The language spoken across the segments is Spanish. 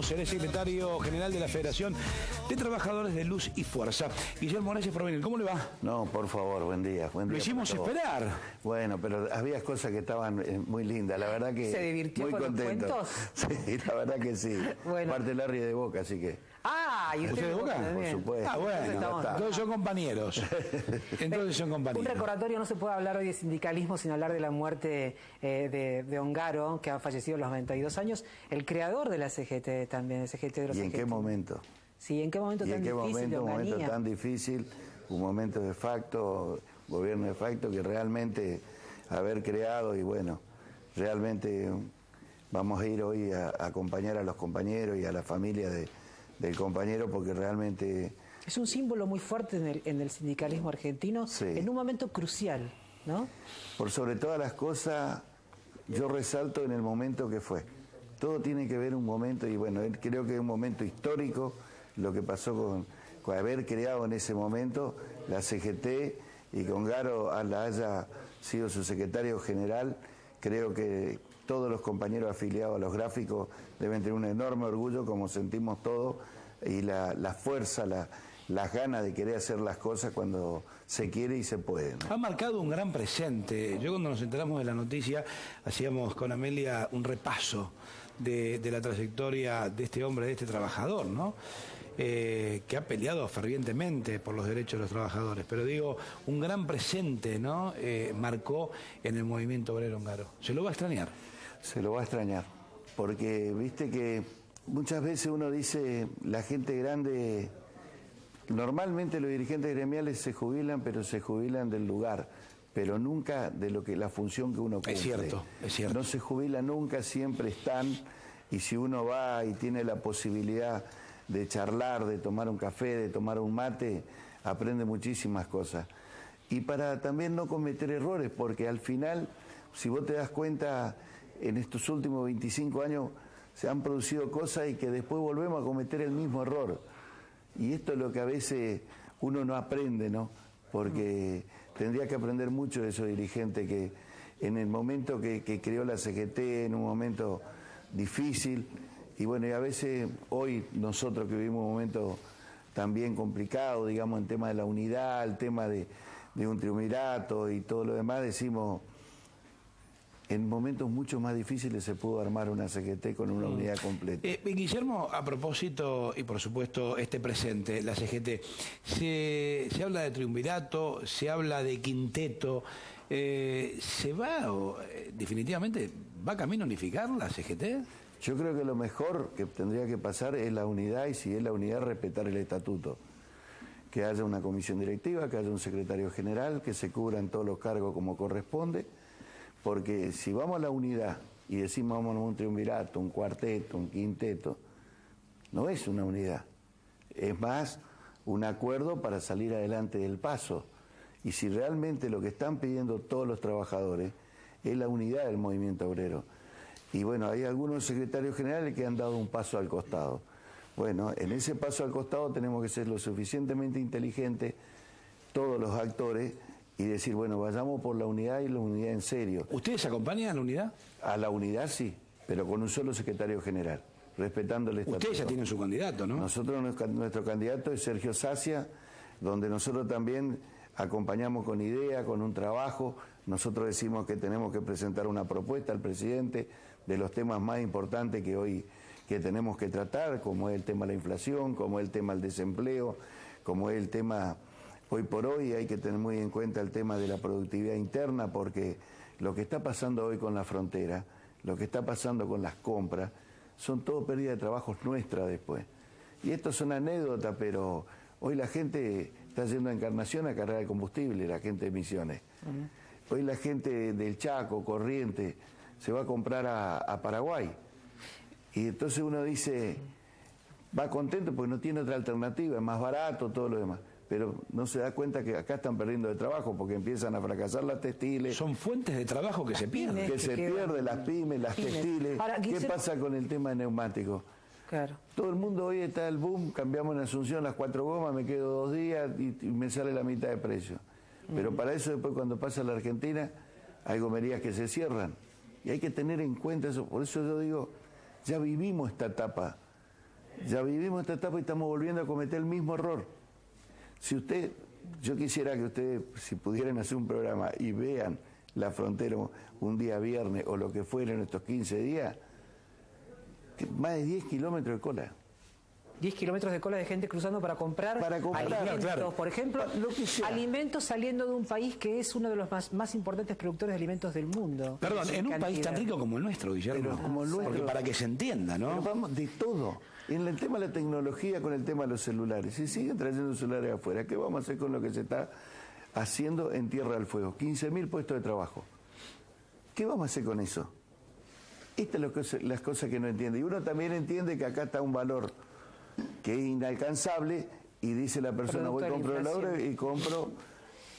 Él es secretario general de la Federación de Trabajadores de Luz y Fuerza. Guillermo Morales Provenil, ¿cómo le va? No, por favor, buen día. Lo hicimos esperar. Bueno, pero había cosas que estaban muy lindas, la verdad que... ¿Se divirtió muy con contento. los cuentos? Sí, la verdad que sí. Bueno. Parte Larry de Boca, así que... Ah, y ¿Usted de Boca? Por supuesto. Ah, bueno, entonces son compañeros. Entonces son Un compañeros. recordatorio, no se puede hablar hoy de sindicalismo sin hablar de la muerte de Ongaro, que ha fallecido a los 92 años, el creador de la CGT también, el CGT de los ¿Y en qué momento? Sí, ¿en qué momento tan difícil de Un momento Onganía? tan difícil, un momento de facto, gobierno de facto, que realmente haber creado y bueno, realmente vamos a ir hoy a acompañar a los compañeros y a la familia del compañero porque realmente... Es un símbolo muy fuerte en el sindicalismo argentino, Sí. en un momento crucial, ¿no? Por sobre todas las cosas, yo resalto en el momento que fue. Todo tiene que ver un momento, y bueno, creo que es un momento histórico lo que pasó con haber creado en ese momento la CGT y que Ongaro haya sido su secretario general. Creo que todos los compañeros afiliados a los gráficos deben tener un enorme orgullo, como sentimos todos, y la fuerza, las ganas de querer hacer las cosas cuando se quiere y se puede, ¿no? Ha marcado un gran presente. Yo cuando nos enteramos de la noticia, hacíamos con Amelia un repaso de la trayectoria de este hombre, de este trabajador, ¿no? Que ha peleado fervientemente por los derechos de los trabajadores. Pero digo, un gran presente, ¿no? Marcó en el movimiento obrero Ongaro. ¿Se lo va a extrañar? Se lo va a extrañar, porque viste que muchas veces uno dice, la gente grande... Normalmente los dirigentes gremiales se jubilan, pero se jubilan del lugar, pero nunca de la función que uno cumple. Es cierto, es cierto. No se jubila nunca, siempre están, y si uno va y tiene la posibilidad de charlar, de tomar un café, de tomar un mate, aprende muchísimas cosas. Y para también no cometer errores, porque al final, si vos te das cuenta, en estos últimos 25 años se han producido cosas y que después volvemos a cometer el mismo error. Y esto es lo que a veces uno no aprende, ¿no? Porque tendría que aprender mucho de esos dirigentes que en el momento que creó la CGT, en un momento difícil, y bueno, y a veces hoy nosotros que vivimos un momento también complicado, digamos, en tema de la unidad, el tema de un triunvirato y todo lo demás, decimos... En momentos mucho más difíciles se pudo armar una CGT con una unidad completa. Guillermo, a propósito, y por supuesto este presente, la CGT, se habla de triunvirato, se habla de quinteto, ¿se va, definitivamente, va camino a unificar la CGT? Yo creo que lo mejor que tendría que pasar es la unidad, y si es la unidad, respetar el estatuto. Que haya una comisión directiva, que haya un secretario general, que se cubran todos los cargos como corresponde. Porque si vamos a la unidad y decimos vamos a un triunvirato, un cuarteto, un quinteto, no es una unidad. Es más un acuerdo para salir adelante del paso. Y si realmente lo que están pidiendo todos los trabajadores es la unidad del movimiento obrero. Y bueno, hay algunos secretarios generales que han dado un paso al costado. Bueno, en ese paso al costado tenemos que ser lo suficientemente inteligentes, todos los actores, y decir, bueno, vayamos por la unidad y la unidad en serio. ¿Ustedes acompañan a la unidad? A la unidad sí, pero con un solo secretario general, respetando el estatuto. Ustedes ya tienen su candidato, ¿no? Nosotros, nuestro candidato es Sergio Sacia, donde nosotros también acompañamos con idea, con un trabajo. Nosotros decimos que tenemos que presentar una propuesta al presidente de los temas más importantes que hoy que tenemos que tratar, como es el tema de la inflación, como es el tema del desempleo, como es el tema... Hoy por hoy hay que tener muy en cuenta el tema de la productividad interna, porque lo que está pasando hoy con la frontera, lo que está pasando con las compras, son todo pérdida de trabajos nuestra después. Y esto son anécdotas, pero hoy la gente está yendo a Encarnación a cargar el combustible, la gente de Misiones. Hoy la gente del Chaco, Corrientes, se va a comprar a Paraguay. Y entonces uno dice, va contento porque no tiene otra alternativa, es más barato, todo lo demás. Pero no se da cuenta que acá están perdiendo de trabajo porque empiezan a fracasar las textiles. Son fuentes de trabajo que se pierden. Que se pierden las pymes, las textiles. Ahora, ¿Qué pasa con el tema de neumáticos? Claro. Todo el mundo hoy está el boom, cambiamos en Asunción las 4 gomas, me quedo 2 días y me sale la mitad de precio. Pero para eso después cuando pasa a la Argentina hay gomerías que se cierran. Y hay que tener en cuenta eso. Por eso yo digo, ya vivimos esta etapa Ya vivimos esta etapa y estamos volviendo a cometer el mismo error. Yo quisiera que ustedes, si pudieran hacer un programa y vean la frontera un día viernes o lo que fuera en estos 15 días, más de 10 kilómetros de cola. 10 kilómetros de cola de gente cruzando para comprar alimentos, claro. Por ejemplo, alimentos saliendo de un país que es uno de los más importantes productores de alimentos del mundo. Perdón, en un país tan rico como el nuestro, Guillermo. Como el nuestro. Porque para que se entienda, ¿no? Pero vamos de todo. En el tema de la tecnología, con el tema de los celulares. Si siguen trayendo celulares afuera, ¿qué vamos a hacer con lo que se está haciendo en Tierra del Fuego? 15.000 puestos de trabajo. ¿Qué vamos a hacer con eso? Estas son las cosas que no entiende. Y uno también entiende que acá está un valor que es inalcanzable y dice la persona, voy a comprar el oro y compro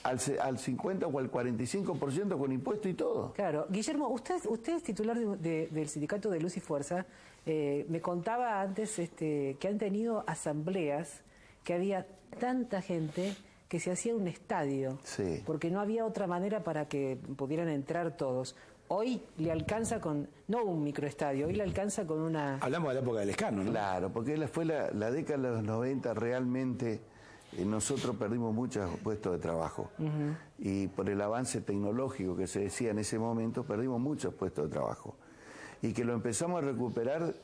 al 50 o al 45% con impuesto y todo. Claro. Guillermo, usted es titular del Sindicato de Luz y Fuerza. Me contaba antes que han tenido asambleas, que había tanta gente que se hacía un estadio, sí, porque no había otra manera para que pudieran entrar todos. Hoy le alcanza con, no un microestadio, hoy le alcanza con una... Hablamos de la época del Escano, ¿no? Claro, porque fue la década de los 90 realmente, nosotros perdimos muchos puestos de trabajo. Y por el avance tecnológico que se decía en ese momento, perdimos muchos puestos de trabajo. Y que lo empezamos a recuperar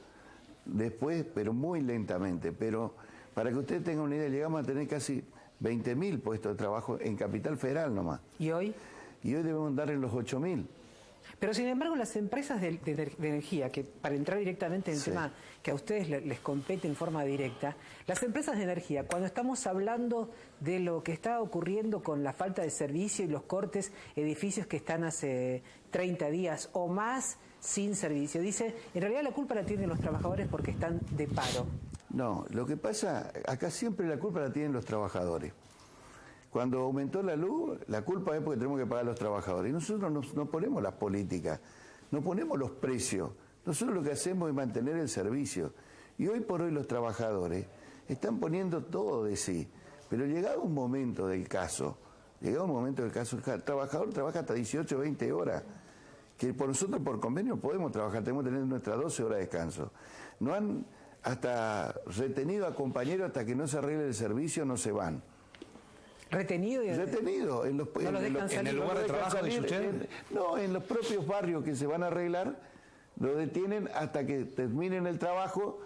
después, pero muy lentamente. Pero para que usted tenga una idea, llegamos a tener casi 20.000 puestos de trabajo en Capital Federal nomás. ¿Y hoy? Y hoy debemos dar en los 8.000. Pero sin embargo las empresas de energía, que para entrar directamente en el tema que a ustedes les compete en forma directa, las empresas de energía, cuando estamos hablando de lo que está ocurriendo con la falta de servicio y los cortes, edificios que están hace 30 días o más sin servicio, dice, en realidad la culpa la tienen los trabajadores porque están de paro. No, lo que pasa, acá siempre la culpa la tienen los trabajadores. Cuando aumentó la luz, la culpa es porque tenemos que pagar a los trabajadores. Y nosotros no ponemos las políticas, no ponemos los precios. Nosotros lo que hacemos es mantener el servicio. Y hoy por hoy los trabajadores están poniendo todo de sí. Pero llegado un momento del caso, el trabajador trabaja hasta 18 o 20 horas. Que por nosotros por convenio podemos trabajar, tenemos que tener nuestras 12 horas de descanso. No han hasta retenido a compañeros hasta que no se arregle el servicio, no se van. ¿Retenido? Retenido. En el lugar de trabajo, dice usted. No, en los propios barrios que se van a arreglar, lo detienen hasta que terminen el trabajo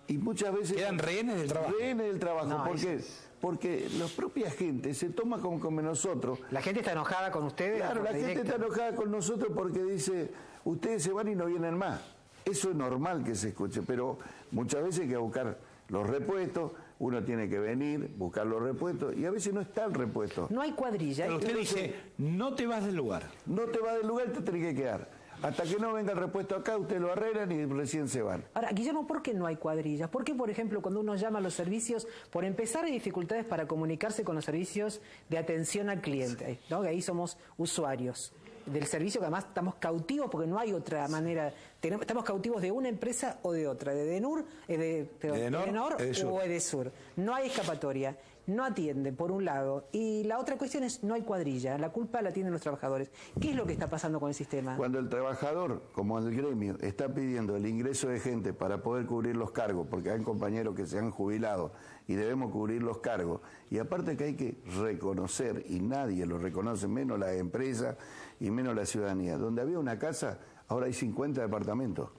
y muchas veces... ¿Quedan rehenes del trabajo? Rehenes del trabajo. No, ¿Por qué? Porque la propia gente se toma como nosotros. ¿La gente está enojada con ustedes? Claro, la gente está enojada con nosotros porque dice, ustedes se van y no vienen más. Eso es normal que se escuche, pero muchas veces hay que buscar los repuestos, uno tiene que venir, buscar los repuestos, y a veces no está el repuesto. No hay cuadrilla. Pero usted dice, no te vas del lugar. No te vas del lugar, te tenés que quedar. Hasta que no venga el repuesto acá, ustedes lo arreglan y recién se van. Ahora, Guillermo, ¿por qué no hay cuadrillas? ¿Por qué, por ejemplo, cuando uno llama a los servicios, por empezar hay dificultades para comunicarse con los servicios de atención al cliente, ¿no? Que ahí somos usuarios del servicio, que además estamos cautivos porque no hay otra manera. Estamos cautivos de una empresa o de otra, de Edenor o Edesur. No hay escapatoria, no atienden, por un lado. Y la otra cuestión es, no hay cuadrilla, la culpa la tienen los trabajadores. ¿Qué es lo que está pasando con el sistema? Cuando el trabajador, como el gremio, está pidiendo el ingreso de gente para poder cubrir los cargos, porque hay compañeros que se han jubilado y debemos cubrir los cargos, y aparte que hay que reconocer, y nadie lo reconoce, menos la empresa y menos la ciudadanía, donde había una casa, ahora hay 50 departamentos.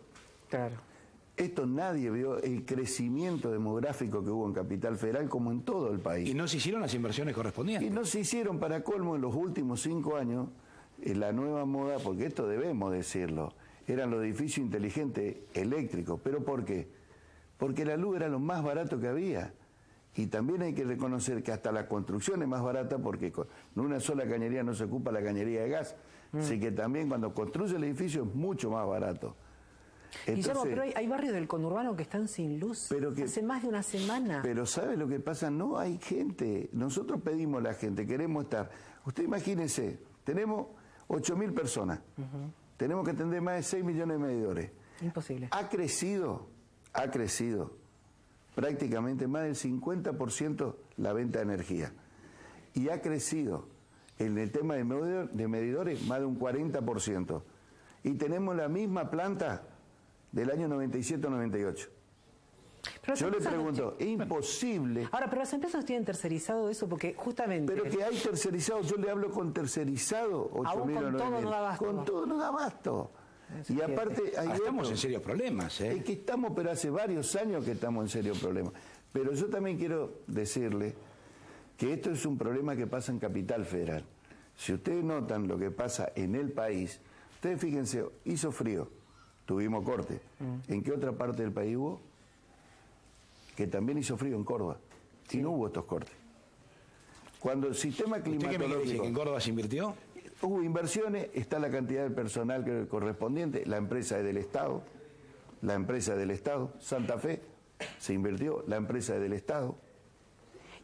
Claro. Esto nadie vio el crecimiento demográfico que hubo en Capital Federal como en todo el país. ¿Y no se hicieron las inversiones correspondientes? Y no se hicieron, para colmo, en los últimos 5 años, la nueva moda, porque esto debemos decirlo, eran los edificios inteligentes eléctricos. ¿Pero por qué? Porque la luz era lo más barato que había. Y también hay que reconocer que hasta la construcción es más barata porque con una sola cañería no se ocupa la cañería de gas. Así que también cuando construye el edificio es mucho más barato. Guillermo, pero hay barrios del conurbano que están sin luz hace más de una semana. Pero ¿sabe lo que pasa? No hay gente. Nosotros pedimos a la gente, queremos estar. Usted imagínese, tenemos 8.000 personas. Tenemos que atender más de 6 millones de medidores. Imposible. Ha crecido prácticamente más del 50% la venta de energía. Y ha crecido en el tema de medidores más de un 40%. Y tenemos la misma planta del año 97-98. Yo le pregunto, es imposible. Ahora, pero las empresas tienen tercerizado eso porque justamente... Pero que hay tercerizado, yo le hablo con tercerizado, 8.000 aún con todo no da abasto. Con todo no da abasto. Y aparte hay estamos en serios problemas, ¿eh? Es que estamos, pero hace varios años que estamos en serios problemas. Pero yo también quiero decirle que esto es un problema que pasa en Capital Federal. Si ustedes notan lo que pasa en el país, ustedes fíjense, hizo frío, tuvimos corte. ¿En qué otra parte del país hubo? Que también hizo frío en Córdoba. Y no hubo estos cortes. Cuando el sistema climatológico... ¿Usted qué me dice, que en Córdoba se invirtió? Hubo inversiones, está la cantidad de personal que correspondiente, la empresa es del Estado, Santa Fe se invirtió, la empresa es del Estado.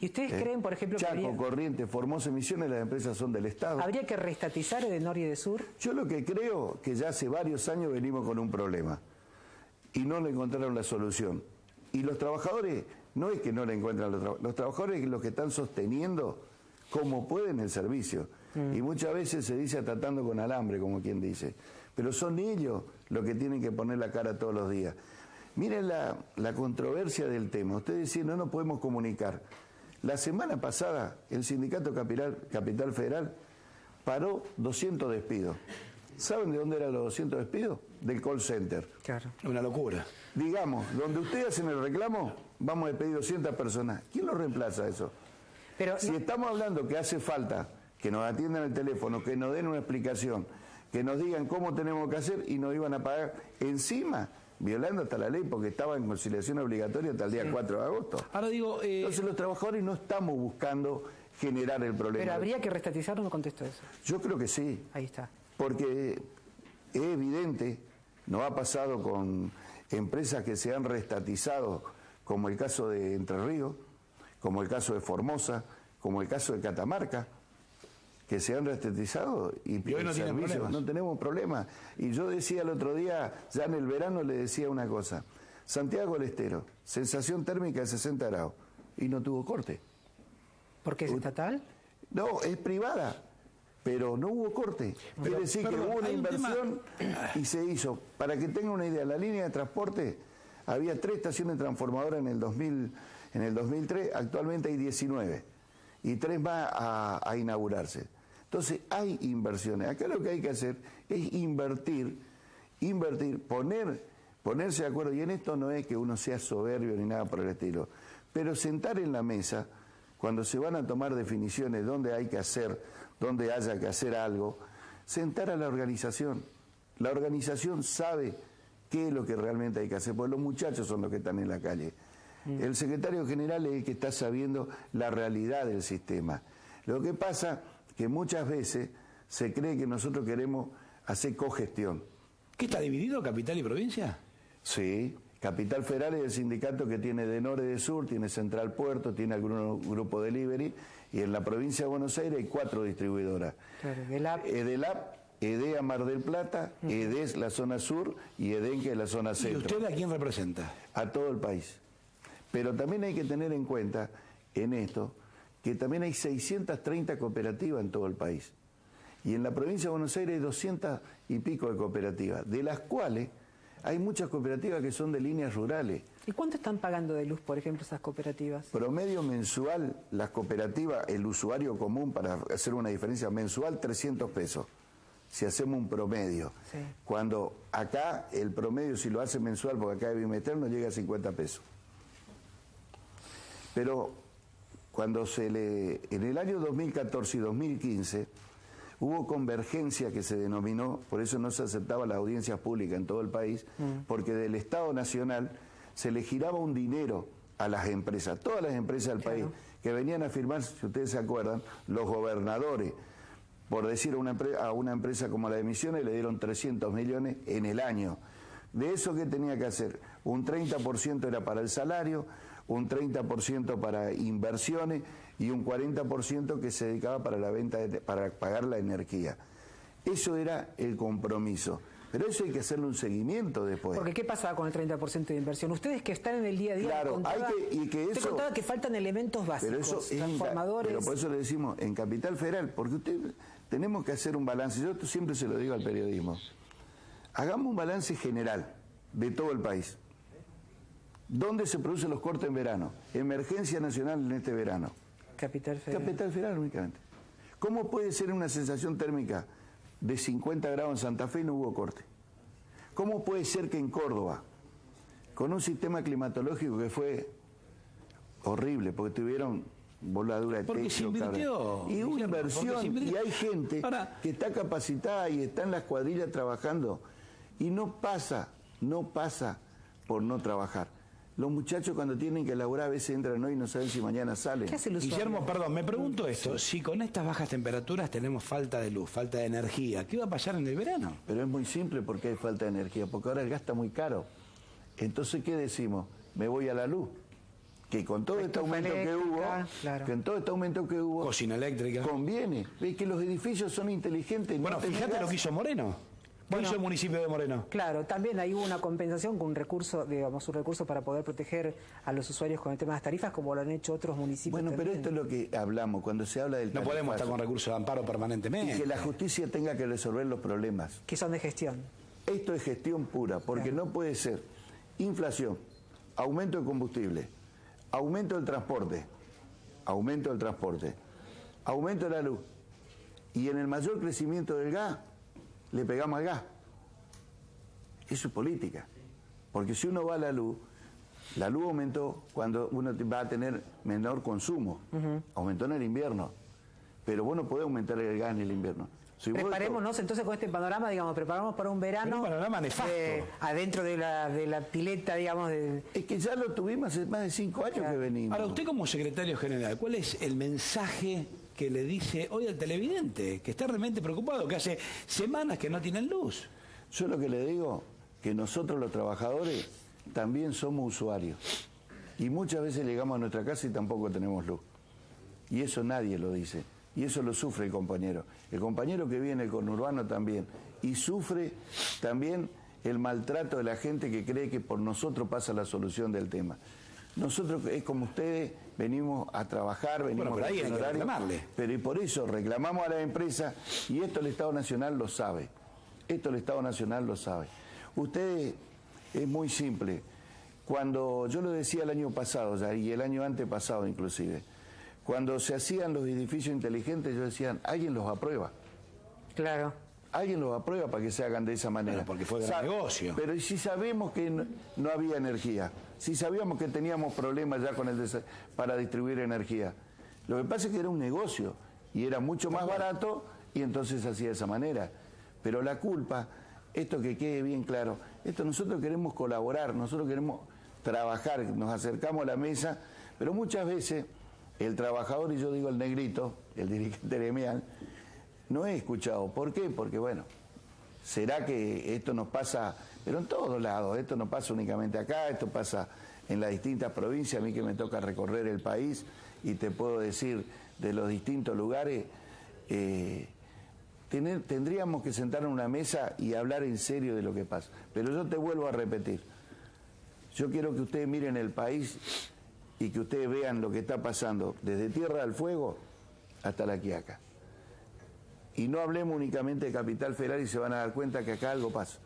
¿Y ustedes creen, por ejemplo, Chaco, que Corrientes, Formosa, Misiones, las empresas son del Estado? habría que reestatizar Edenor y Edesur? Yo lo que creo que ya hace varios años venimos con un problema y no le encontraron la solución. Y los trabajadores, no es que no le encuentran los trabajadores los que están sosteniendo como pueden el servicio. Y muchas veces se dice atando con alambre, como quien dice. Pero son ellos los que tienen que poner la cara todos los días. Miren la controversia del tema. Ustedes decían, no nos podemos comunicar. La semana pasada, el sindicato Capital Federal paró 200 despidos. ¿Saben de dónde eran los 200 despidos? Del call center. Claro. Una locura. Digamos, donde ustedes hacen el reclamo, vamos a despedir 200 personas. ¿Quién lo reemplaza eso? Pero si estamos hablando que hace falta que nos atiendan el teléfono, que nos den una explicación, que nos digan cómo tenemos que hacer y nos iban a pagar encima, violando hasta la ley porque estaba en conciliación obligatoria hasta el día 4 de agosto. Ahora digo... Entonces los trabajadores no estamos buscando generar el problema. Pero habría que reestatizar, no me contesto eso. Yo creo que sí. Ahí está. Porque es evidente, nos ha pasado con empresas que se han reestatizado, como el caso de Entre Ríos, como el caso de Formosa, como el caso de Catamarca, que se han reestatizado y hoy no tienen problemas. No tenemos problemas. Y yo decía el otro día, ya en el verano le decía una cosa, Santiago del Estero, sensación térmica de 60 grados, y no tuvo corte. ¿Por qué es estatal? No, es privada, pero no hubo corte. Quiere decir que hubo una inversión y se hizo. Para que tengan una idea, la línea de transporte, había 3 estaciones transformadoras en el 2003, actualmente hay 19, y 3 más a inaugurarse. Entonces hay inversiones. Acá lo que hay que hacer es invertir, ponerse de acuerdo. Y en esto no es que uno sea soberbio ni nada por el estilo, pero sentar en la mesa, cuando se van a tomar definiciones dónde hay que hacer, dónde haya que hacer algo, sentar a la organización. La organización sabe qué es lo que realmente hay que hacer, porque los muchachos son los que están en la calle. El secretario general es el que está sabiendo la realidad del sistema. Lo que pasa que muchas veces se cree que nosotros queremos hacer cogestión. ¿Qué está dividido, capital y provincia? Sí, Capital Federal es el sindicato que tiene de norte y de sur, tiene Central Puerto, tiene algún grupo delivery, y en la provincia de Buenos Aires hay 4 distribuidoras. Claro, Edelap, EDEA Mar del Plata, EDES la zona sur y EDENQUE la zona centro. ¿Y usted a quién representa? A todo el país. Pero también hay que tener en cuenta en esto que también hay 630 cooperativas en todo el país. Y en la provincia de Buenos Aires hay 200 y pico de cooperativas, de las cuales hay muchas cooperativas que son de líneas rurales. ¿Y cuánto están pagando de luz, por ejemplo, esas cooperativas? Promedio mensual, las cooperativas, el usuario común, para hacer una diferencia mensual, 300 pesos. Si hacemos un promedio. Sí. Cuando acá el promedio, si lo hace mensual, porque acá es bimestral, no llega a 50 pesos. Pero cuando en el año 2014 y 2015 hubo convergencia que se denominó, por eso no se aceptaban las audiencias públicas en todo el país, porque del Estado Nacional se le giraba un dinero a las empresas, todas las empresas del país, que venían a firmar, si ustedes se acuerdan, los gobernadores, por decir a una empresa como la de Misiones, le dieron 300 millones en el año. De eso, ¿qué tenía que hacer? Un 30% era para el salario, un 30% para inversiones y un 40% que se dedicaba para la venta, para pagar la energía. Eso era el compromiso. Pero eso hay que hacerle un seguimiento después. Porque ¿qué pasaba con el 30% de inversión? Ustedes que están en el día a día, claro, te contaba que faltan elementos básicos, pero eso transformadores. Pero por eso le decimos, en Capital Federal, porque tenemos que hacer un balance. Yo siempre se lo digo al periodismo. Hagamos un balance general de todo el país. ¿Dónde se producen los cortes en verano? Emergencia nacional en este verano. Capital Federal. Capital Federal únicamente. ¿Cómo puede ser una sensación térmica de 50 grados en Santa Fe y no hubo corte? ¿Cómo puede ser que en Córdoba, con un sistema climatológico que fue horrible, porque tuvieron voladura de porque techo, se invirtió, y una inversión, y hay gente Ahora, que está capacitada y está en las cuadrillas trabajando, y no pasa por no trabajar. Los muchachos cuando tienen que laburar a veces entran hoy y no saben si mañana salen. ¿Qué hace el usuario? Guillermo, perdón, me pregunto esto, si con estas bajas temperaturas tenemos falta de luz, falta de energía, ¿qué va a pasar en el verano? Pero es muy simple porque hay falta de energía, porque ahora el gas está muy caro. Entonces, ¿qué decimos? Me voy a la luz. Que con todo este aumento que hubo, claro. que en todo este aumento que hubo, Cocina eléctrica. conviene. Ves que los edificios son inteligentes. Bueno, no tenés fíjate gas. lo que hizo Moreno. ¿Qué hizo el municipio de Moreno? Claro, también hay una compensación con un recurso, digamos, un recurso para poder proteger a los usuarios con el tema de las tarifas, como lo han hecho otros municipios. Bueno, pero también. esto es lo que hablamos cuando se habla del No podemos estar con recursos de amparo permanentemente. y que la justicia tenga que resolver los problemas. Que son de gestión. Esto es gestión pura, porque Claro. no puede ser inflación, aumento de combustible, aumento del transporte, aumento de la luz, y en el mayor crecimiento del gas, le pegamos al gas. Eso es política, porque si uno va a la luz aumentó cuando uno va a tener menor consumo, aumentó en el invierno, pero vos no podés aumentar el gas en el invierno. Si vos Preparémonos entonces con este panorama, digamos, preparamos para un verano. Pero un panorama nefasto. Adentro de la pileta, digamos. Es que ya lo tuvimos hace más de 5 años que venimos. Ahora, usted como secretario general, ¿cuál es el mensaje que le dice hoy al televidente, que está realmente preocupado, que hace semanas que no tienen luz? Yo lo que le digo, que nosotros los trabajadores también somos usuarios. Y muchas veces llegamos a nuestra casa y tampoco tenemos luz. Y eso nadie lo dice. Y eso lo sufre el compañero. El compañero que vive en el conurbano también. Y sufre también el maltrato de la gente que cree que por nosotros pasa la solución del tema. Nosotros, es como ustedes, venimos a trabajar, venimos pero ahí a hay que reclamarle. pero y por eso reclamamos a la empresa, y esto el Estado Nacional lo sabe. Esto el Estado Nacional lo sabe. Ustedes, es muy simple. Cuando yo lo decía el año pasado ya, y el año antepasado inclusive, cuando se hacían los edificios inteligentes, yo decía, alguien los aprueba. Claro. Alguien los aprueba para que se hagan de esa manera. Bueno, porque fue gran negocio. Pero ¿y si sabemos que no había energía? Si sabíamos que teníamos problemas ya con para distribuir energía. Lo que pasa es que era un negocio y era mucho más barato y entonces se hacía de esa manera. Pero la culpa, esto que quede bien claro, esto nosotros queremos colaborar, nosotros queremos trabajar, nos acercamos a la mesa, pero muchas veces el trabajador, y yo digo el negrito, el dirigente gremial, no he escuchado. ¿Por qué? Porque, bueno, será que esto nos pasa, pero en todos lados, esto no pasa únicamente acá, esto pasa en las distintas provincias, a mí que me toca recorrer el país, y te puedo decir de los distintos lugares, tendríamos que sentar en una mesa y hablar en serio de lo que pasa. Pero yo te vuelvo a repetir, yo quiero que ustedes miren el país y que ustedes vean lo que está pasando, desde Tierra del Fuego hasta La Quiaca. Y no hablemos únicamente de Capital Federal y se van a dar cuenta que acá algo pasa.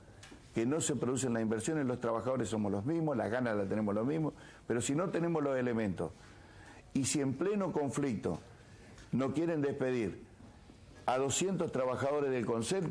Que no se producen las inversiones, los trabajadores somos los mismos, las ganas las tenemos los mismos, pero si no tenemos los elementos, y si en pleno conflicto no quieren despedir a 200 trabajadores del Concepto,